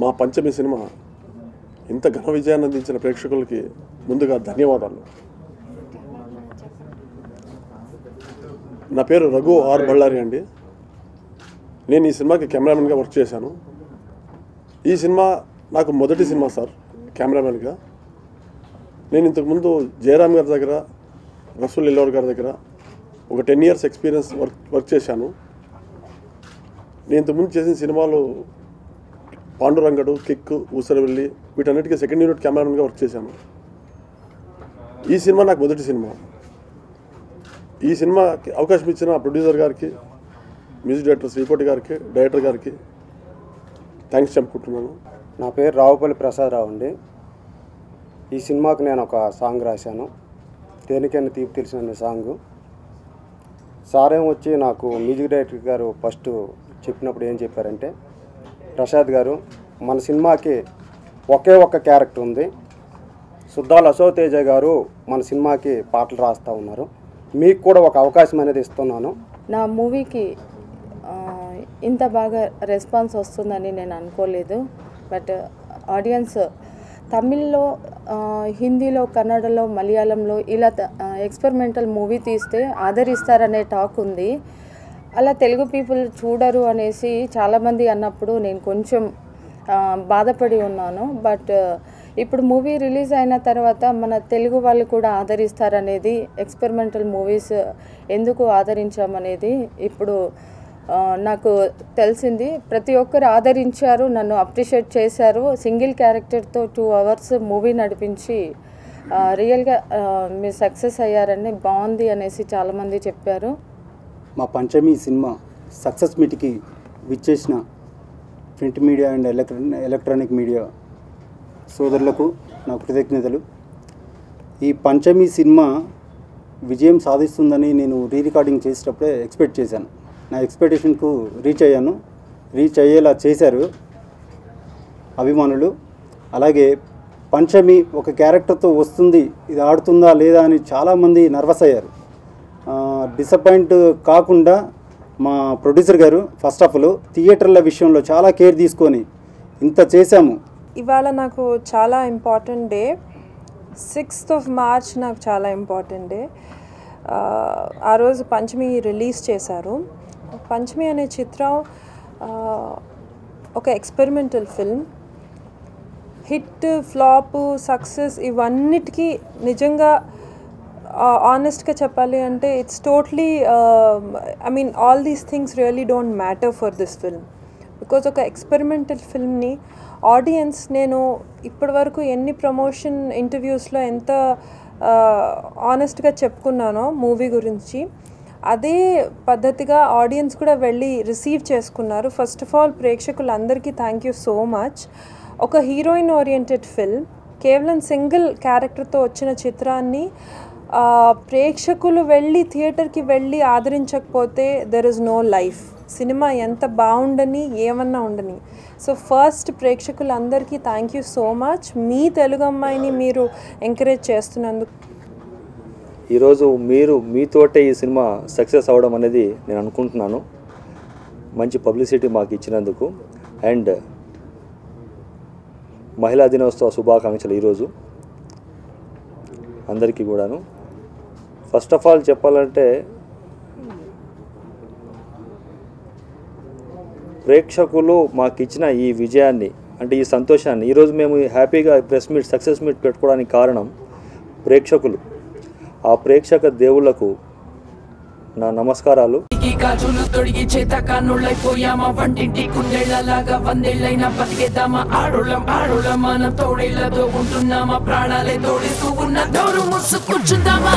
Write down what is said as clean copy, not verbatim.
మా పంచమి సినిమా ఇంత ఘన విజయాన్ని అందించిన ప్రేక్షకులకి ముందుగా ధన్యవాదాలు. నా పేరు రఘు ఆర్ బళ్ళారి అండి. నేను ఈ సినిమాకి కెమెరామెన్గా వర్క్ చేశాను. ఈ సినిమా నాకు మొదటి సినిమా సార్ కెమెరామెన్గా. నేను ఇంతకుముందు జయరామ్ గారి దగ్గర, రసూల్ ఎల్లవర్ గారి దగ్గర ఒక 10 years ఎక్స్పీరియన్స్ వర్క్ చేశాను. నేను ఇంతకుముందు చేసిన సినిమాలు పాండురంగడు, కిక్, ఊసరవెల్లి వీటన్నిటికీ సెకండ్ యూనిట్ కెమెరామెన్గా వర్క్ చేశాను. ఈ సినిమా నాకు మొదటి సినిమా. ఈ సినిమాకి అవకాశం ఇచ్చిన ప్రొడ్యూసర్ గారికి, మ్యూజిక్ డైరెక్టర్ శ్రీకోటి గారికి, డైరెక్టర్ గారికి థ్యాంక్స్ చెప్పుకుంటున్నాను. నా పేరు రావుపల్లి ప్రసాదరావు అండి. ఈ సినిమాకి నేను ఒక సాంగ్ రాశాను, దేనికైనా తీపి తెలిసిన సాంగ్. సారేం వచ్చి నాకు మ్యూజిక్ డైరెక్టర్ గారు ఫస్ట్ చెప్పినప్పుడు ఏం చెప్పారంటే, ప్రసాద్ గారు మన సినిమాకి ఒకే ఒక్క క్యారెక్టర్ ఉంది, సుద్దాల అశోక్ తేజ గారు మన సినిమాకి పాటలు రాస్తూ ఉన్నారు, మీకు కూడా ఒక అవకాశం అనేది ఇస్తున్నాను. నా మూవీకి ఇంత బాగా రెస్పాన్స్ వస్తుందని నేను అనుకోలేదు. బట్ ఆడియన్స్ తమిళ్లో, హిందీలో, కన్నడలో, మలయాళంలో ఇలా ఎక్స్పెరిమెంటల్ మూవీ తీస్తే ఆదరిస్తారనే టాక్ ఉంది. అలా తెలుగు పీపుల్ చూడరు అనేసి చాలామంది అన్నప్పుడు నేను కొంచెం బాధపడి ఉన్నాను. బట్ ఇప్పుడు మూవీ రిలీజ్ అయిన తర్వాత మన తెలుగు వాళ్ళు కూడా ఆదరిస్తారనేది, ఎక్స్పెరిమెంటల్ మూవీస్ ఎందుకు ఆదరించామనేది ఇప్పుడు నాకు తెలిసింది. ప్రతి ఒక్కరు ఆదరించారు, నన్ను అప్రిషియేట్ చేశారు. సింగిల్ క్యారెక్టర్తో 2 hours మూవీ నడిపించి రియల్గా మీరు సక్సెస్ అయ్యారని, బాగుంది అనేసి చాలామంది చెప్పారు. మా పంచమి సినిమా సక్సెస్ మీట్కి విచ్చేసిన print media and electronic media సోదరులకు నా కృతజ్ఞతలు. ఈ పంచమి సినిమా విజయం సాధిస్తుందని నేను రికార్డింగ్ చేసేటప్పుడే ఎక్స్పెక్ట్ చేశాను. నా ఎక్స్పెక్టేషన్కు రీచ్ అయ్యాను. రీచ్ అయ్యేలా చేశారు అభిమానులు. అలాగే పంచమి ఒక క్యారెక్టర్తో వస్తుంది, ఇది ఆడుతుందా లేదా అని చాలామంది నర్వస్ అయ్యారు. డిసప్పాయింట్ కాకుండా మా ప్రొడ్యూసర్ గారు ఫస్ట్ ఆఫ్ ఆల్ థియేటర్ల విషయంలో చాలా కేర్ తీసుకొని ఇంత చేశాము. ఇవాళ నాకు చాలా ఇంపార్టెంట్ డే. 6th March నాకు చాలా ఇంపార్టెంట్ డే. ఆ రోజు పంచమి రిలీజ్ చేశారు. పంచమి అనే చిత్రం ఒక experimental film. Hit, flop, success ఇవన్నిటికీ నిజంగా ఆనెస్ట్గా చెప్పాలి అంటే it's totally all these things really don't matter for this film. Because ఒక ఎక్స్పెరిమెంటల్ ఫిల్మ్ని ఆడియన్స్, నేను ఇప్పటివరకు ఎన్ని ప్రమోషన్ ఇంటర్వ్యూస్లో ఎంత ఆనెస్ట్గా చెప్పుకున్నానో మూవీ గురించి, అదే పద్ధతిగా ఆడియన్స్ కూడా వెళ్ళి రిసీవ్ చేసుకున్నారు. ఫస్ట్ ఆఫ్ ఆల్ ప్రేక్షకులందరికీ థ్యాంక్ యూ సో మచ్. ఒక హీరోయిన్ ఓరియంటెడ్ ఫిల్మ్, కేవలం సింగిల్ క్యారెక్టర్తో వచ్చిన చిత్రాన్ని ప్రేక్షకులు వెళ్ళి థియేటర్కి వెళ్ళి ఆదరించకపోతే దెర్ ఇస్ నో లైఫ్. సినిమా ఎంత బాగుండని, ఏమన్నా ఉండని. సో ఫస్ట్ ప్రేక్షకులందరికీ థ్యాంక్ యూ సో మచ్. మీ తెలుగు అమ్మాయిని మీరు ఎంకరేజ్ చేస్తున్నందుకు. ఈరోజు మీతోటే ఈ సినిమా సక్సెస్ అవ్వడం అనేది నేను అనుకుంటున్నాను. మంచి పబ్లిసిటీ మాకు ఇచ్చినందుకు. అండ్ మహిళా దినోత్సవ శుభాకాంక్షలు ఈరోజు అందరికీ కూడాను. ఫస్ట్ ఆఫ్ ఆల్ చెప్పాలంటే, ప్రేక్షకులు మాకు ఇచ్చిన ఈ విజయాన్ని, అంటే ఈ సంతోషాన్ని, ఈరోజు మేము హ్యాపీగా ప్రెస్ మీట్, సక్సెస్ మీట్ పెట్టుకోవడానికి కారణం ప్రేక్షకులు. ఆ ప్రేక్షక దేవుళ్లకు నా నమస్కారాలు. గాజులు తొడిగి చేత కానుళ్ళైపోయామా, వంటింటి కుండేళ్లలాగా వందేళ్ళైనా బతికేద్దామా, ఆడోళ్ళం ఆడోళ్ళం మనం తోడేళ్లతో ఉంటున్నామా, ప్రాణాలే తోడిస్తూ ఉన్న దోరు ముసుకూర్చుందామా.